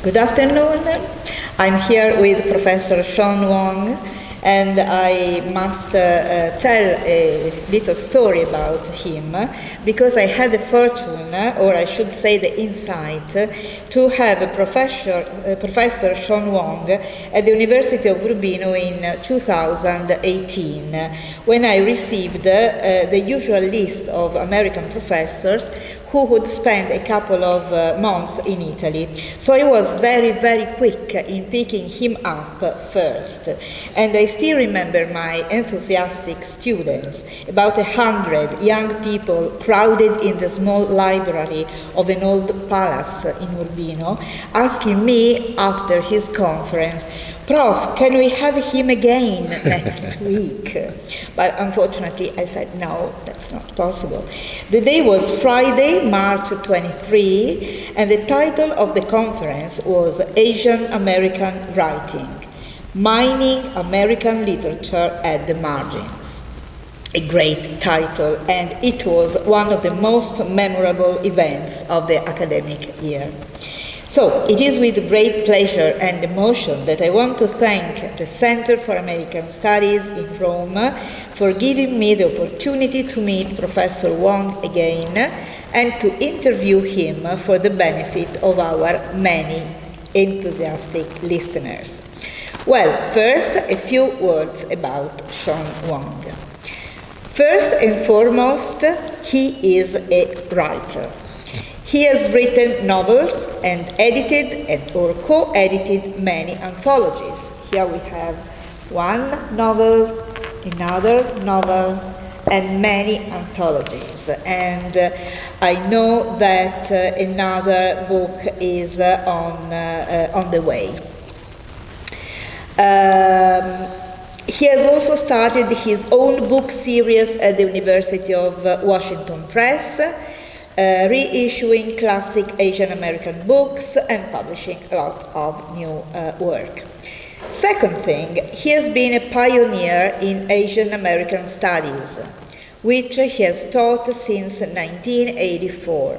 Good afternoon. I'm here with Professor Shawn Wong, and I must tell a little story about him, because I had the fortune, or I should say the insight, to have Professor Shawn Wong at the Università di Urbino in 2018, when I received the usual list of American professors who would spend a couple of months in Italy. So I was very, very quick in picking him up first. And I still remember my enthusiastic students, about 100 young people crowded in the small library of an old palace in Urbino, asking me after his conference, "Prof, can we have him again next week?" But unfortunately, I said, no, that's not possible. The day was Friday, March 23, and the title of the conference was Asian American Writing, Mining American Literature at the Margins. A great title, and it was one of the most memorable events of the academic year. So, it is with great pleasure and emotion that I want to thank the Center for American Studies in Rome for giving me the opportunity to meet Professor Wong again and to interview him for the benefit of our many enthusiastic listeners. Well, first, a few words about Shawn Wong. First and foremost, he is a writer. He has written novels and edited or co-edited many anthologies. Here we have one novel, another novel, and many anthologies. And I know that another book is on the way. He has also started his own book series at the University of Washington Press, reissuing classic Asian American books and publishing a lot of new work. Second thing, he has been a pioneer in Asian American studies, which he has taught since 1984.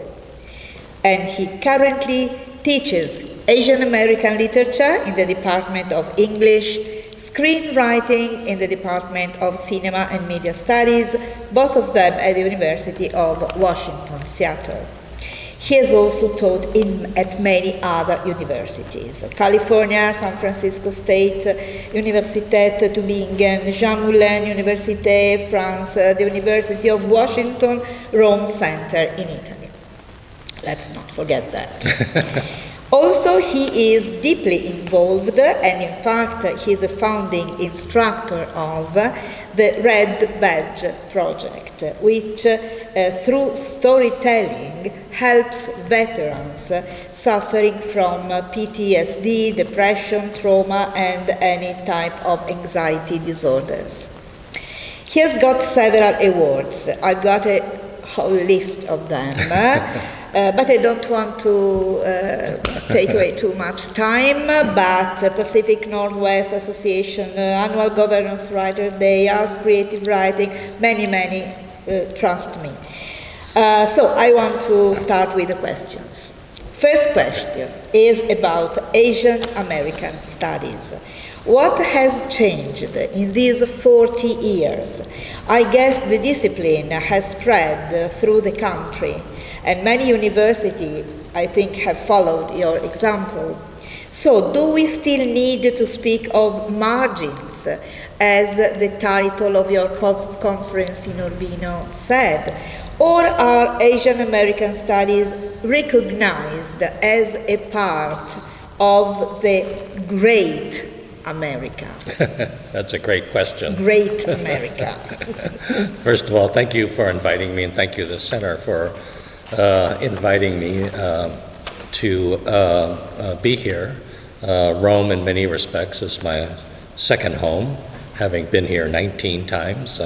And he currently teaches Asian American literature in the Department of English, screenwriting in the Department of Cinema and Media Studies, both of them at the University of Washington, Seattle. He has also taught at many other universities: California, San Francisco State, Universität Tübingen, Jean Moulin Université, France, the University of Washington, Rome Center in Italy. Let's not forget that. Also, he is deeply involved, and in fact, he is a founding instructor of the Red Badge Project, which, through storytelling, helps veterans suffering from PTSD, depression, trauma, and any type of anxiety disorders. He has got several awards. I've got a whole list of them. But I don't want to take away too much time, but Pacific Northwest Association, Annual Governance Writer Day, House Creative Writing, many, trust me. So I want to start with the questions. First question is about Asian American studies. What has changed in these 40 years? I guess the discipline has spread through the country, and many universities, I think, have followed your example. So, do we still need to speak of margins, as the title of your conference in Urbino said? Or are Asian American studies recognized as a part of the great America? That's a great question. Great America. First of all, thank you for inviting me, and thank you to the Center for inviting me to be here. Rome, in many respects, is my second home, having been here 19 times.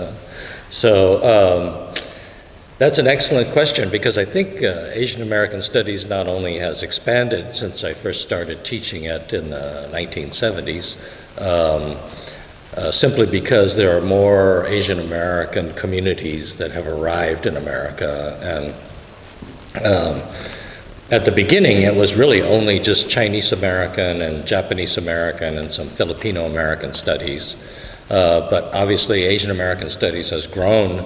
That's an excellent question, because I think Asian American Studies not only has expanded since I first started teaching it in the 1970s, simply because there are more Asian American communities that have arrived in America, and At the beginning, it was really only just Chinese American and Japanese American and some Filipino American studies. But obviously, Asian American studies has grown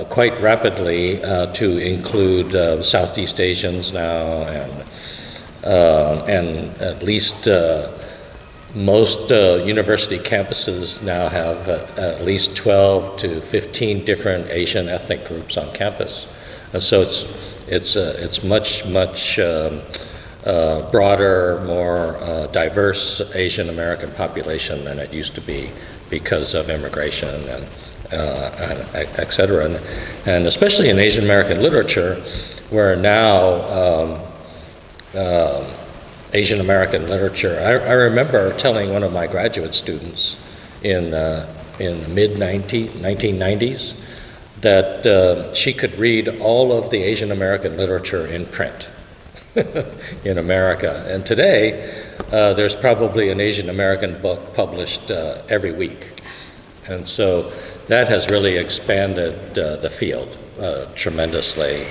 quite rapidly to include Southeast Asians now, and at least most university campuses now have at least 12 to 15 different Asian ethnic groups on campus. And so it's much broader, more diverse Asian American population than it used to be because of immigration and et cetera. And especially in Asian American literature, where now Asian American literature, I remember telling one of my graduate students in the mid-1990s that she could read all of the Asian American literature in print in America. And today, there's probably an Asian American book published every week. And so that has really expanded the field tremendously.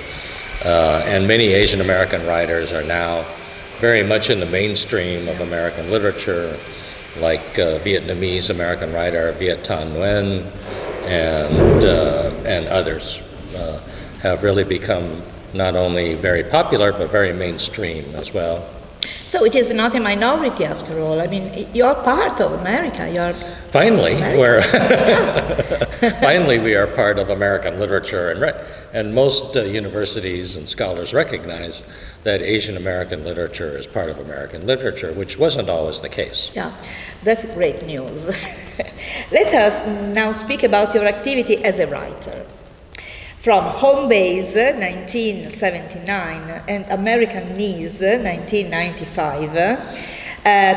And many Asian American writers are now very much in the mainstream of American literature, like Vietnamese American writer Viet Thanh Nguyen and others have really become not only very popular, but very mainstream as well. So it is not a minority after all. I mean, you're part of America. Finally, finally we are part of American literature, and most universities and scholars recognize that Asian American literature is part of American literature, which wasn't always the case. Yeah, that's great news. Let us now speak about your activity as a writer. From Home Base, 1979, and American Knees, 1995,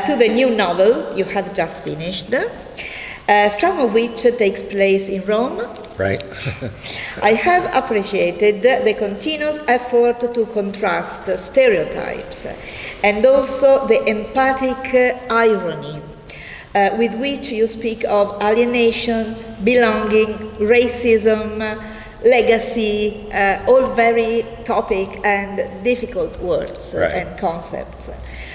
to the new novel you have just finished, some of which takes place in Rome. Right. I have appreciated the continuous effort to contrast stereotypes and also the empathic irony with which you speak of alienation, belonging, racism, legacy, all very topic and difficult words and concepts.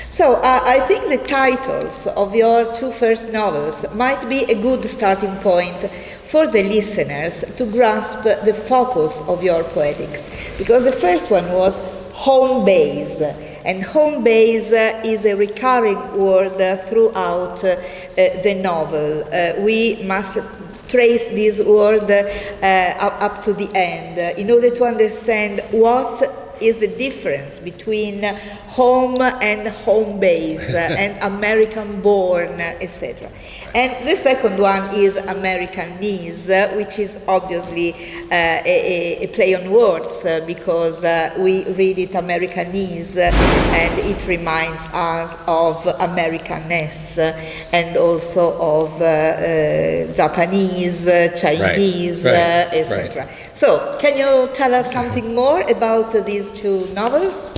So I think the titles of your two first novels might be a good starting point for the listeners to grasp the focus of your poetics, because the first one was home base, and home base is a recurring word throughout the novel. We must trace this word up to the end in order to understand what is the difference between home and home base and American born, etc. And the second one is American Knees, which is obviously a play on words because we read it Americanese and it reminds us of Americanness and also of Japanese, Chinese, etc. So, can you tell us something more about these two novels?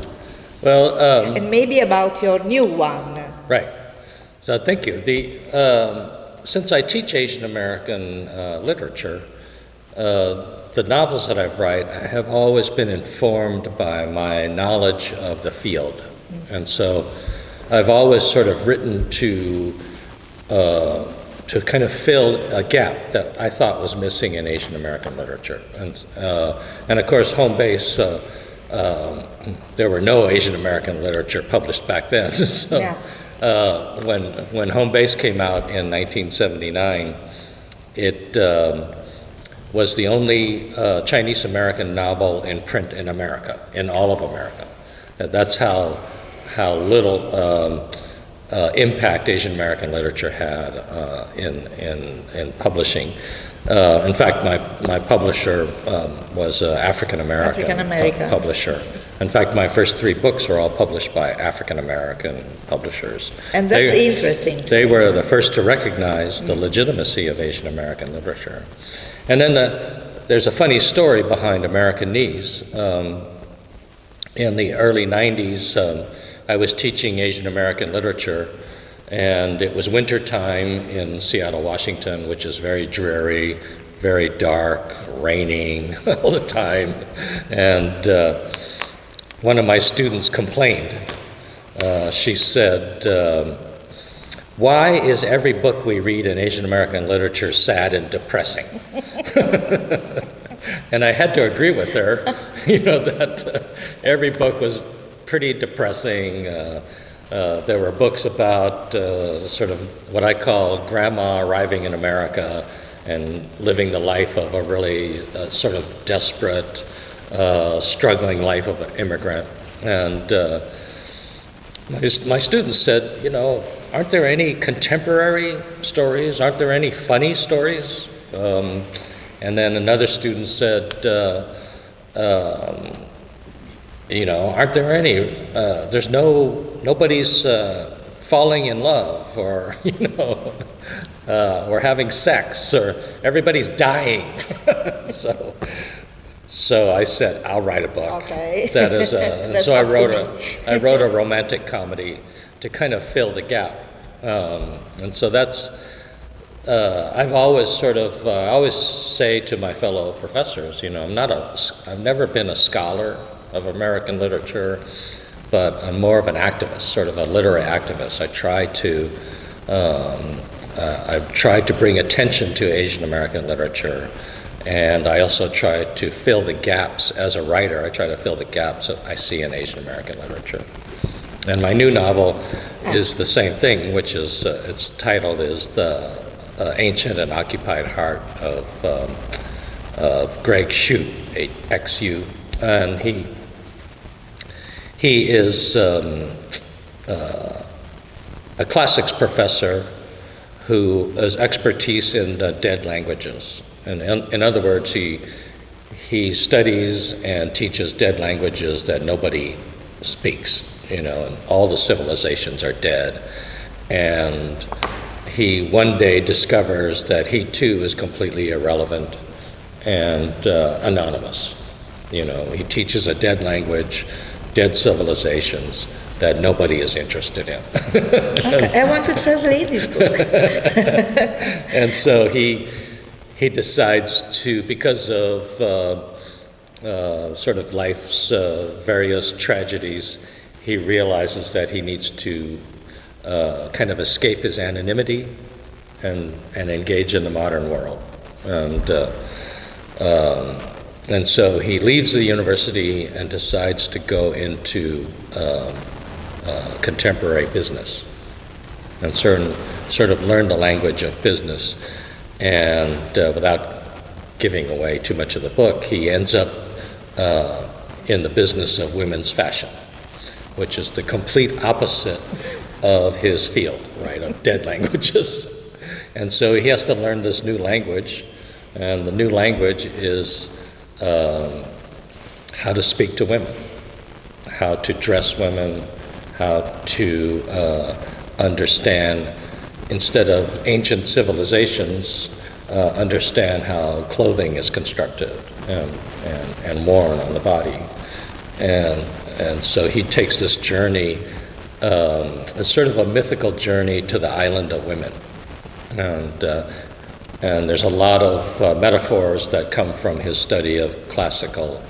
Well, and maybe about your new one. Right. So thank you. Since I teach Asian American literature, the novels that I've write have always been informed by my knowledge of the field. Mm-hmm. And so I've always sort of written to kind of fill a gap that I thought was missing in Asian American literature. And of course, home base, there were no Asian American literature published back then. So when Home Base came out in 1979, it was the only Chinese American novel in print in America, in all of America. That's how little impact Asian American literature had in publishing. In fact, my publisher was an African American publisher. In fact, my first 3 books were all published by African American publishers. And that's interesting. They were the first to recognize the legitimacy of Asian American literature. And then there's a funny story behind American Knees. In the early 90s, I was teaching Asian American literature, and it was winter time in Seattle, Washington, which is very dreary, very dark, raining all the time. And one of my students complained. She said, why is every book we read in Asian American literature sad and depressing? And I had to agree with her, that every book was pretty depressing. There were books about sort of what I call grandma arriving in America and living the life of a really sort of desperate, struggling life of an immigrant. And my students said, aren't there any contemporary stories? Aren't there any funny stories? And then another student said, aren't there any? Nobody's falling in love, or or having sex, or everybody's dying. So I said, I'll write a book. Okay. That is, and so I wrote a romantic comedy to kind of fill the gap. And so that's, I've always I always say to my fellow professors, I've never been a scholar of American literature, but I'm more of an activist, sort of a literary activist. I've tried to bring attention to Asian American literature, and I also try to fill the gaps as a writer. I try to fill the gaps that I see in Asian American literature. And my new novel is the same thing, which is, its title is The Ancient and Occupied Heart of Greg Shute, XU. And he is a classics professor who has expertise in dead languages. And in other words, he studies and teaches dead languages that nobody speaks, and all the civilizations are dead. And he one day discovers that he too is completely irrelevant and anonymous. He teaches a dead language, dead civilizations that nobody is interested in. Okay, I want to translate this book. And so he decides to, because of sort of life's various tragedies, he realizes that he needs to kind of escape his anonymity and engage in the modern world. And so he leaves the university and decides to go into contemporary business and sort of learn the language of business. And without giving away too much of the book, he ends up in the business of women's fashion, which is the complete opposite of his field, right, of dead languages. And so he has to learn this new language, and the new language is how to speak to women, how to dress women, how to understand, instead of ancient civilizations, understand how clothing is constructed and worn on the body. And so he takes this journey, it's sort of a mythical journey to the island of women. And there's a lot of metaphors that come from his study of classical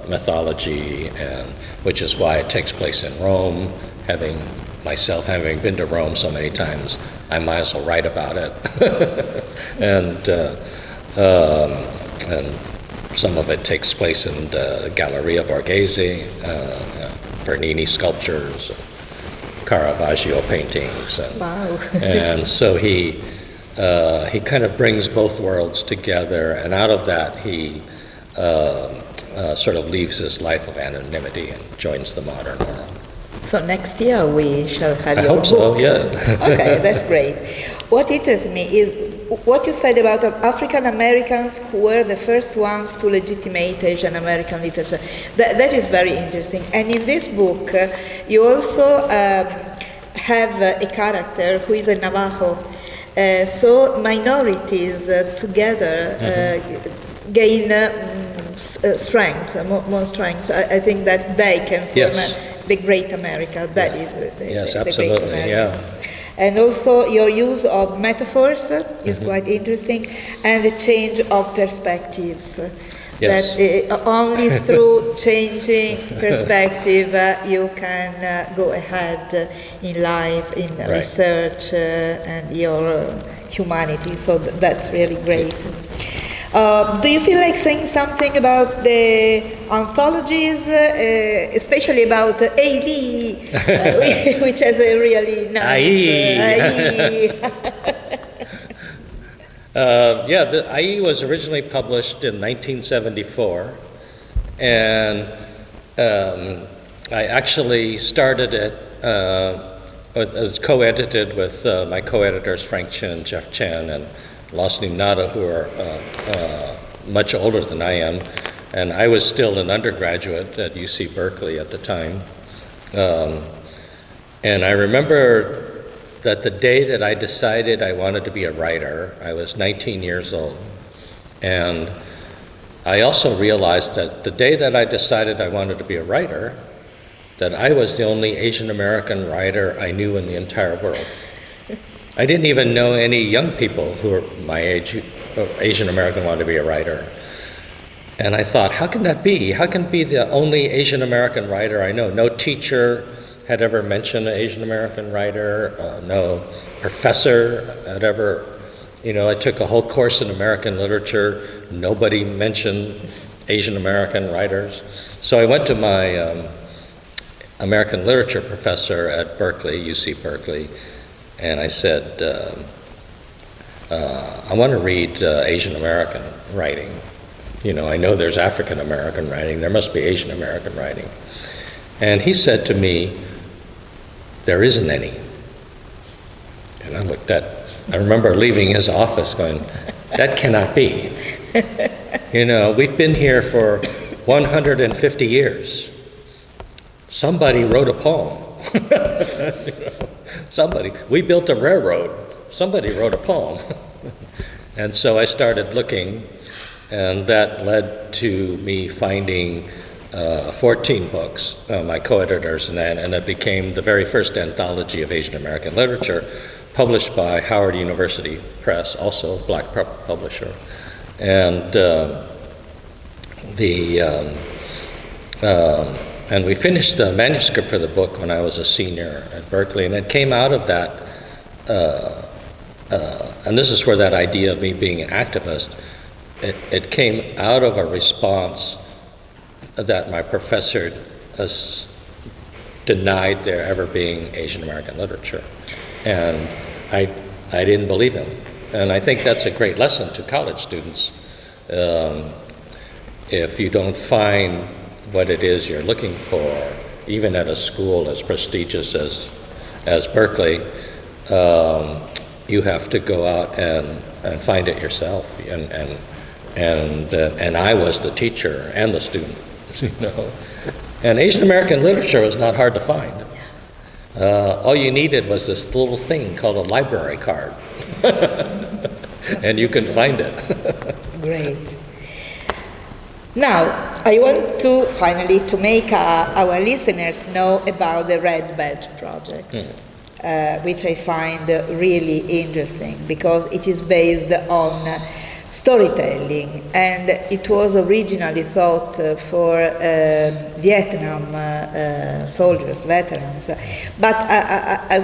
mythology, and which is why it takes place in Rome. Having been to Rome so many times, I might as well write about it. And some of it takes place in the Galleria Borghese, Bernini sculptures, Caravaggio paintings. Wow. And so he kind of brings both worlds together, and out of that he sort of leaves this life of anonymity and joins the modern world. So next year we shall have I your hope book. so, yeah. Okay, that's great. What interests me is what you said about African Americans who were the first ones to legitimate Asian American literature. That is very interesting. And in this book, you also have a character who is a Navajo. So minorities together gain strength, more strength. I think that they can form the great America. That is the yes, the absolutely, great America. And also your use of metaphors is quite interesting, and the change of perspectives. Yes. That only through changing perspective you can go ahead in life, in research and your humanity. So that's really great. Do you feel like saying something about the anthologies, especially about A.D., which has a really nice... the IE was originally published in 1974, and I actually started it, it was co-edited with my co-editors Frank Chin, Jeff Chen, and Losni Nada, who are much older than I am, and I was still an undergraduate at UC Berkeley at the time. And I remember that the day that I decided I wanted to be a writer, I was 19 years old. And I also realized that the day that I decided I wanted to be a writer, that I was the only Asian American writer I knew in the entire world. I didn't even know any young people who were my age, Asian American, wanted to be a writer. And I thought, how can that be? How can be the only Asian American writer I know? No teacher had ever mentioned an Asian American writer, no professor had ever, I took a whole course in American literature, nobody mentioned Asian American writers. So I went to my American literature professor at Berkeley, UC Berkeley, and I said, I want to read Asian American writing. I know there's African American writing, there must be Asian American writing. And he said to me, there isn't any. And I remember leaving his office going, that cannot be. We've been here for 150 years. Somebody wrote a poem. We built a railroad. Somebody wrote a poem. And so I started looking, and that led to me finding 14 books, my co-editors, and it became the very first anthology of Asian American literature, published by Howard University Press, also a black publisher. And and we finished the manuscript for the book when I was a senior at Berkeley, and it came out of that, and this is where that idea of me being an activist, it came out of a response that my professor has denied there ever being Asian American literature. And I didn't believe him. And I think that's a great lesson to college students. If you don't find what it is you're looking for, even at a school as prestigious as Berkeley, you have to go out and find it yourself. And I was the teacher and the student. And Asian American literature was not hard to find. All you needed was this little thing called a library card, and you can find it. Great. Now, I want to finally to make our listeners know about the Red Badge project, which I find really interesting because it is based on storytelling, and it was originally thought for Vietnam soldiers, veterans. But I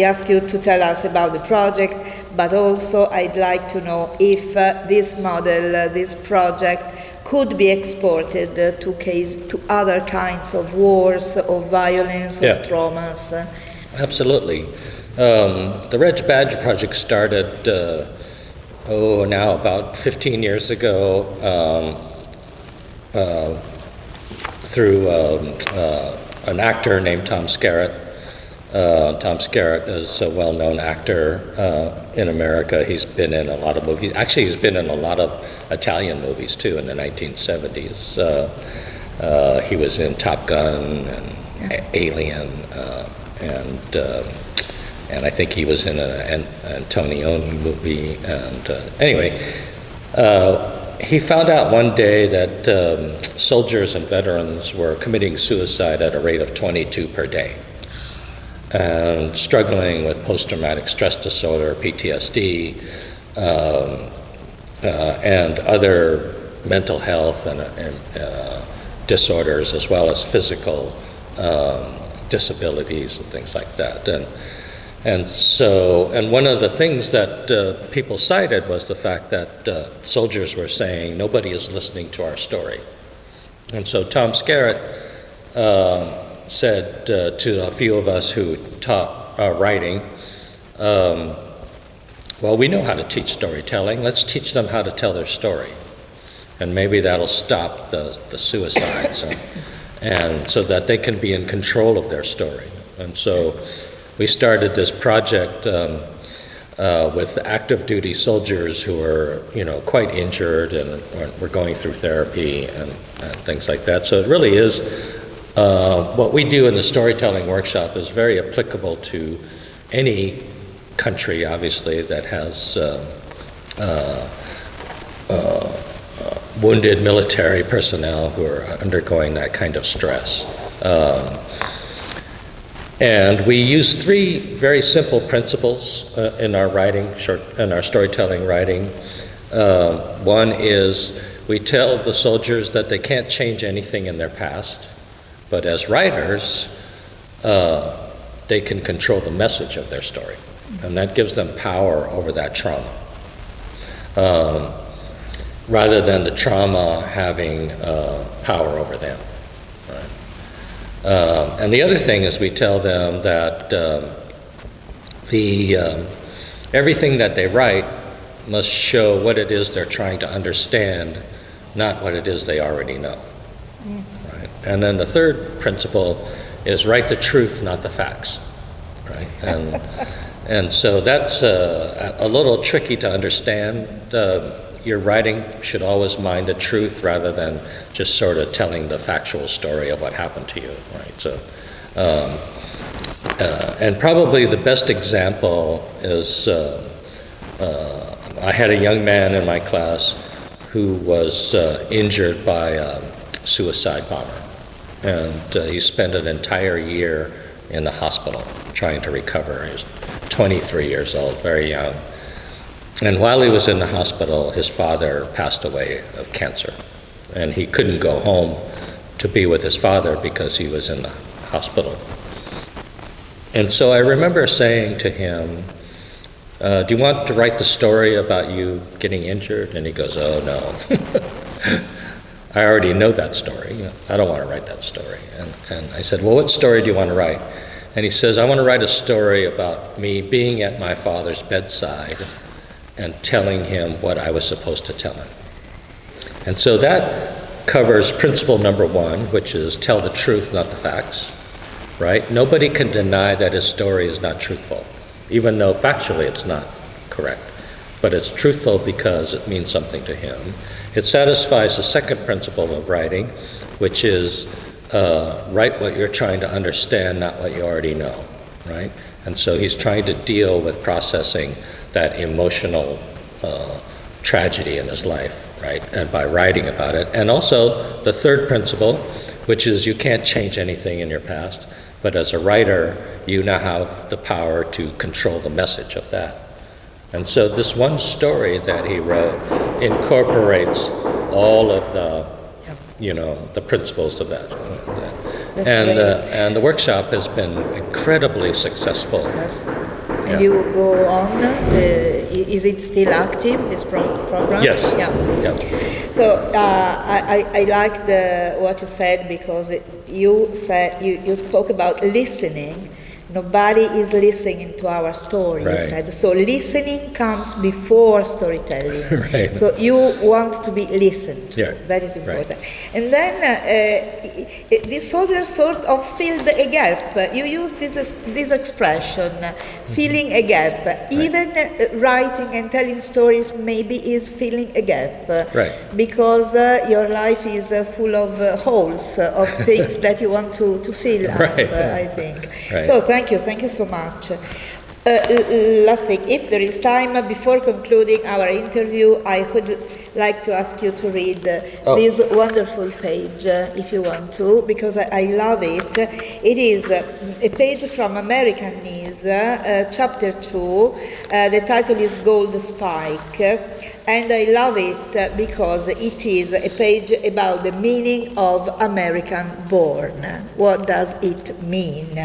ask you to tell us about the project, but also I'd like to know if this model, this project, could be exported to other kinds of wars, of violence, of traumas. Absolutely. The Red Badge project started now about 15 years ago through an actor named Tom Skerritt. Tom Skerritt is a well-known actor in America. He's been in a lot of movies. Actually, he's been in a lot of Italian movies too in the 1970s. He was in Top Gun and Alien, and I think he was in an Antonioni movie. And anyway, he found out one day that soldiers and veterans were committing suicide at a rate of 22 per day. and struggling with post-traumatic stress disorder, PTSD, and other mental health and disorders, as well as physical disabilities and things like that. And one of the things that people cited was the fact that soldiers were saying, nobody is listening to our story. And so Tom Skerritt said to a few of us who taught writing, well, we know how to teach storytelling. Let's teach them how to tell their story. And maybe that'll stop the suicides and so that they can be in control of their story. And so we started this project with active duty soldiers who were, quite injured and were going through therapy and things like that. So it really is, what we do in the storytelling workshop is very applicable to any country, obviously, that has wounded military personnel who are undergoing that kind of stress. And we use three very simple principles in our writing, in our storytelling writing. One is we tell the soldiers that they can't change anything in their past, but as writers, they can control the message of their story. And that gives them power over that trauma, rather than the trauma having power over them. Right? And the other thing is we tell them that everything that they write must show what it is they're trying to understand, not what it is they already know. Right? And then the third principle is write the truth, not the facts. Right? And so that's a little tricky to understand. Your writing should always mind the truth rather than just sort of telling the factual story of what happened to you, right? So, and probably the best example is, I had a young man in my class who was injured by a suicide bomber, and he spent an entire year in the hospital trying to recover. He was 23 years old, very young. And while he was in the hospital, his father passed away of cancer. And he couldn't go home to be with his father because he was in the hospital. And so I remember saying to him, do you want to write the story about you getting injured? And he goes, oh, no. I already know that story. I don't want to write that story. And I said, well, what story do you want to write? And he says, I want to write a story about me being at my father's bedside and telling him what I was supposed to tell him. And so that covers principle number one, which is tell the truth, not the facts, right? Nobody can deny that his story is not truthful, even though factually it's not correct. But it's truthful because it means something to him. It satisfies the second principle of writing, which is write what you're trying to understand, not what you already know, right? And so he's trying to deal with processing that emotional tragedy in his life, right? And by writing about it. And also the third principle, which is you can't change anything in your past, but as a writer, you now have the power to control the message of that. And so this one story that he wrote incorporates all of the, the principles of that. And the workshop has been incredibly successful. And you go on, is it still active, this program? Yes. Yeah. So I liked what you said, because you spoke about listening. Nobody is listening to our story, you said. So listening comes before storytelling. Right. So you want to be listened to. Yeah. That is important. Right. And then the soldiers sort of filled a gap. You use this expression, filling a gap. Right. Even writing and telling stories maybe is filling a gap. Right. Because your life is full of holes, of things that you want to fill up, I think. Right. So thank you so much. Last thing, if there is time, before concluding our interview, I would like to ask you to read this wonderful page, if you want to, because I love it. It is a page from Americanese, chapter 2. The title is Gold Spike, and I love it because it is a page about the meaning of American born. What does it mean?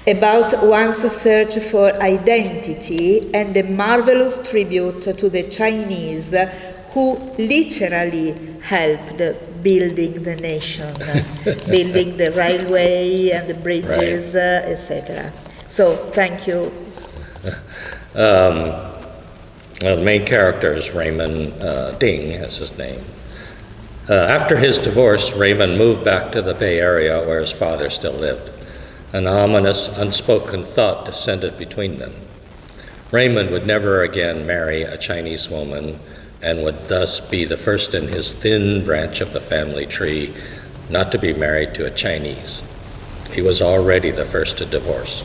About one's search for identity and the marvelous tribute to the Chinese who literally helped building the nation, building the railway and the bridges, etc. So, thank you. The main character is Raymond Ding, is his name. After his divorce, Raymond moved back to the Bay Area where his father still lived. An ominous, unspoken thought descended between them. Raymond would never again marry a Chinese woman and would thus be the first in his thin branch of the family tree not to be married to a Chinese. He was already the first to divorce.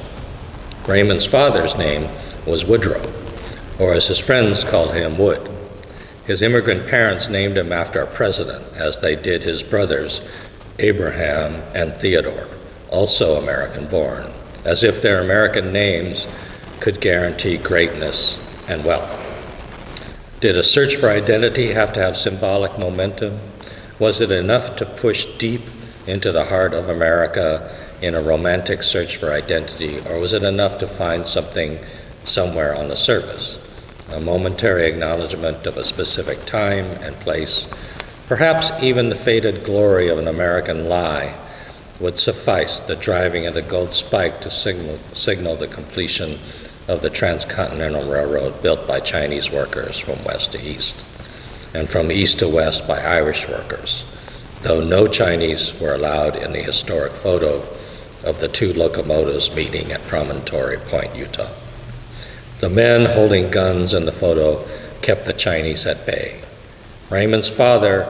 Raymond's father's name was Woodrow, or as his friends called him, Wood. His immigrant parents named him after a president, as they did his brothers, Abraham and Theodore, also American-born, as if their American names could guarantee greatness and wealth. Did a search for identity have to have symbolic momentum? Was it enough to push deep into the heart of America in a romantic search for identity, or was it enough to find something somewhere on the surface? A momentary acknowledgement of a specific time and place, perhaps even the faded glory of an American lie, would suffice, the driving of the gold spike to signal the completion of the transcontinental railroad built by Chinese workers from west to east, and from east to west by Irish workers, though no Chinese were allowed in the historic photo of the two locomotives meeting at Promontory Point, Utah. The men holding guns in the photo kept the Chinese at bay. Raymond's father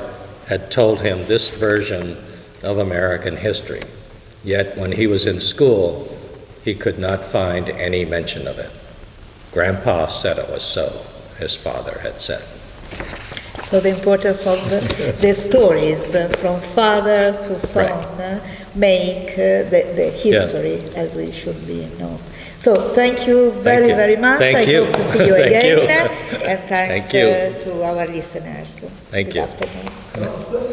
had told him this version of American history, yet when he was in school, he could not find any mention of it. Grandpa said it was so, his father had said. So the importance of the stories from father to son make the history as we should be known. So thank you very much. I hope to see you again. And thanks to our listeners. Thank you. Good afternoon.